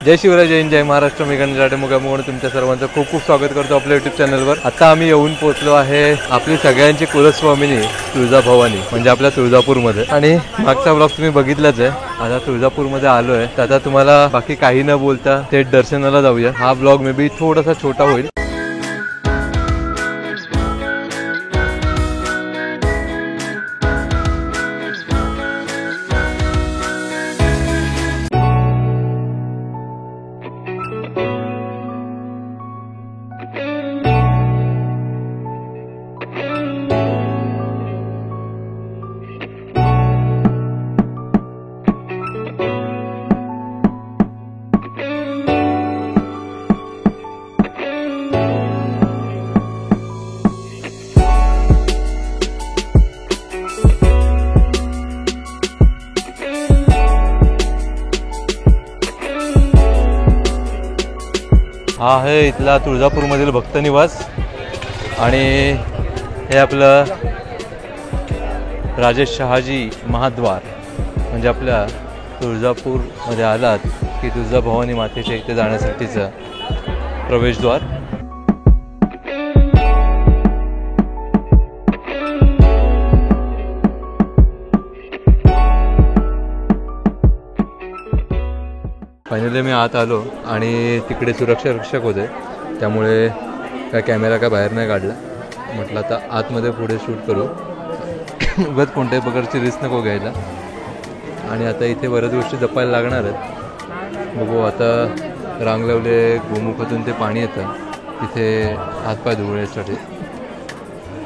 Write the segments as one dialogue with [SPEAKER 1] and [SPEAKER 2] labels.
[SPEAKER 1] जय शिवराय, जय हिंद, जय महाराष्ट्र. मी गणेश राठे म्हणून तुमच्या सर्वांचं खूप खूप स्वागत करतो आपल्या यूट्यूब चॅनलवर. आता आम्ही येऊन पोहोचलो आहे आपली सगळ्यांची कुलस्वामिनी तुळजाभवानी म्हणजे आपल्या तुळजापूरमध्ये. आणि मागचा ब्लॉग तुम्ही बघितलाच आहे. आता तुळजापूरमध्ये आलो आहे तर आता तुम्हाला बाकी काही न बोलता थेट दर्शनाला जाऊया. हा ब्लॉग मे बी थोडासा छोटा होईल. हा आहे इथला तुळजापूरमधील भक्त निवास. आणि हे आपलं राजेश शहाजी महाद्वार म्हणजे आपल्या तुळजापूरमध्ये आलात की तुळजाभवानी मातेच्या इथे जाण्यासाठीचं प्रवेशद्वार. फायनली मी आत आलो आणि तिकडे सुरक्षा रक्षक होते त्यामुळे काय कॅमेरा काय बाहेर नाही काढला. म्हटलं आता आतमध्ये पुढे शूट करू, उगाच कोणत्याही प्रकारची रिस्क नको घ्यायला. आणि आता इथे बऱ्याच गोष्टी जपायला लागणार आहेत. बघू आता रांग लावले, गोमुखातून ते पाणी येतं तिथे हातपाय धुवण्यासाठी.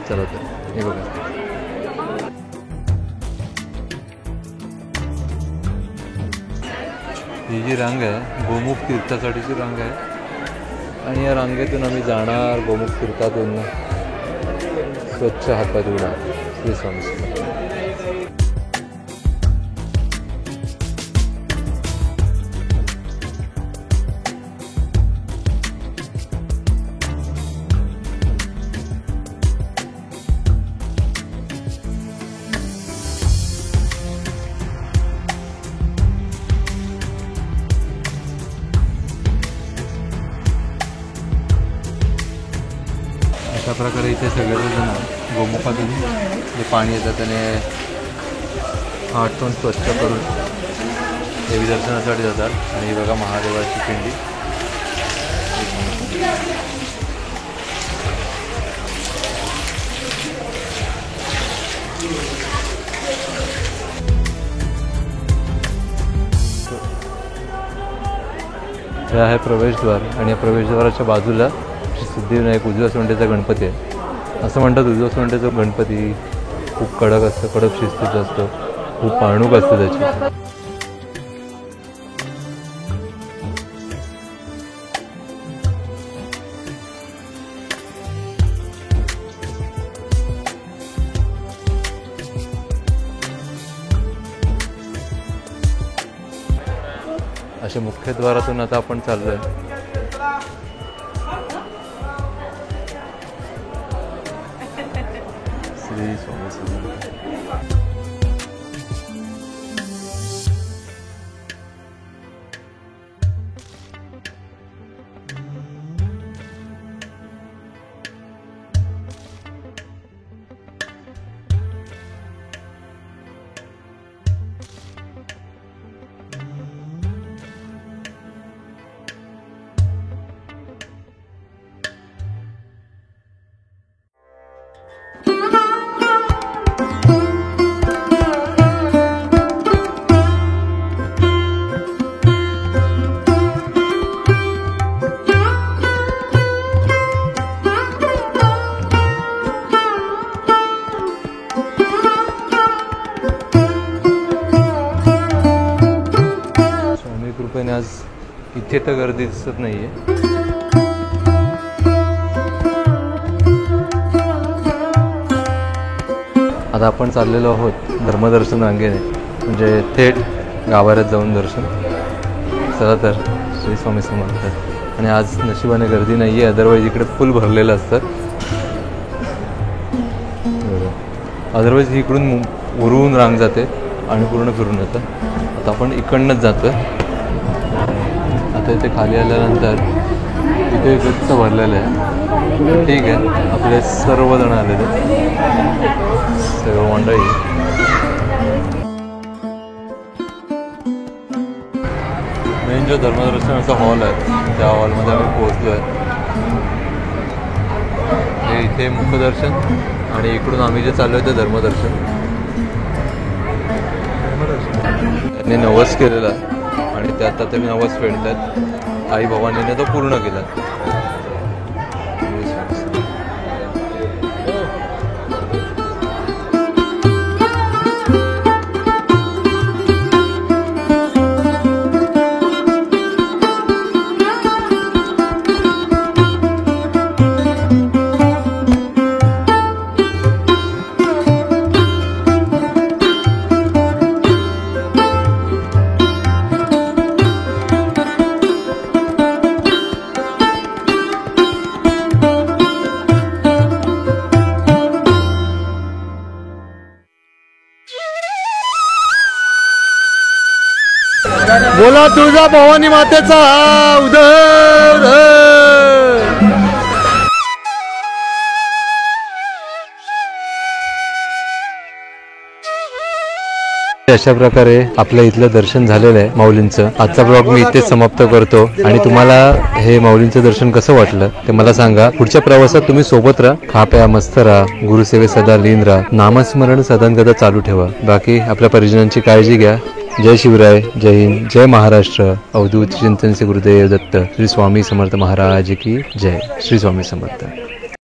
[SPEAKER 1] चला तर हे बघा, ही जी रांग आहे गोमुख तीर्थासाठीची रांग आहे. आणि या रांगेतून आम्ही जाणार गोमुख तीर्थातून स्वच्छ हातपाय धुणार. श्री स्वामी समर्थ. अशा प्रकारे इथे सगळेजण गोमुखातून जे पाणी येतं त्याने हातून स्वच्छ करून देवी दर्शनासाठी जातात. आणि बघा महादेवाची पिंडी. हे आहे प्रवेशद्वार. आणि या प्रवेशद्वाराच्या बाजूला सिद्धिविनायक उजव्या सोंडेचा गणपती आहे. असं म्हणतात उजव्या सोंडेचा गणपती खूप कडक असतं, कडक शिस्तीचं असतं, खूप पाणूक असतं त्याची. अशा मुख्यद्वारातून आता आपण चाललोय. श्री स्वामी समर्थ. आज इथे तर गर्दी दिसत नाहीये. आता आपण चाललेलो आहोत धर्मदर्शन रांगेने म्हणजे थेट गाभाऱ्यात जाऊन दर्शन. चला तर श्री स्वामी समर्थ. आणि आज नशिबाने गर्दी नाही आहे, अदरवाईज इकडे फुल भरलेलं असतं. अदरवाईज इकडून उरून रांग जाते आणि पूर्ण फिरून येतं. आता आपण इकडनंच जातोय. आता इथे खाली आल्यानंतर इथे गच्च भरलेलं आहे. ठीक आहे, आपले सर्वजण आलेले, सर्व मंडळी. मेन जो धर्मदर्शनाचा हॉल आहे त्या हॉलमध्ये आम्ही पोहोचलो आहे. हे इथे मुखदर्शन आणि इकडून आम्ही जे चाललो आहे ते धर्मदर्शन. त्यांनी नवस केलेला आहे आणि ते आता ते नवस फेडतात. आई भवानीने तो पूर्ण केला. बोला तुळजा भवानी मातेचा उदर. अशा प्रकारे आपल्या इथलं दर्शन झालेलं आहे माऊलींचं. आजचा ब्लॉग मी इथेच समाप्त करतो आणि तुम्हाला हे माऊलींचं दर्शन कसं वाटलं ते मला सांगा. पुढच्या प्रवासात तुम्ही सोबत राहा, खा प्या मस्त राहा, गुरुसेवेत सदा लीन राहा, नामस्मरण सदानकदा चालू ठेवा. बाकी आपल्या परिजनांची काळजी घ्या. जय शिवराय, जय हिंद, जय महाराष्ट्र. अवधूत चिंतन से गुरुदेव दत्त. श्री स्वामी समर्थ महाराज की जय. श्री स्वामी समर्थ.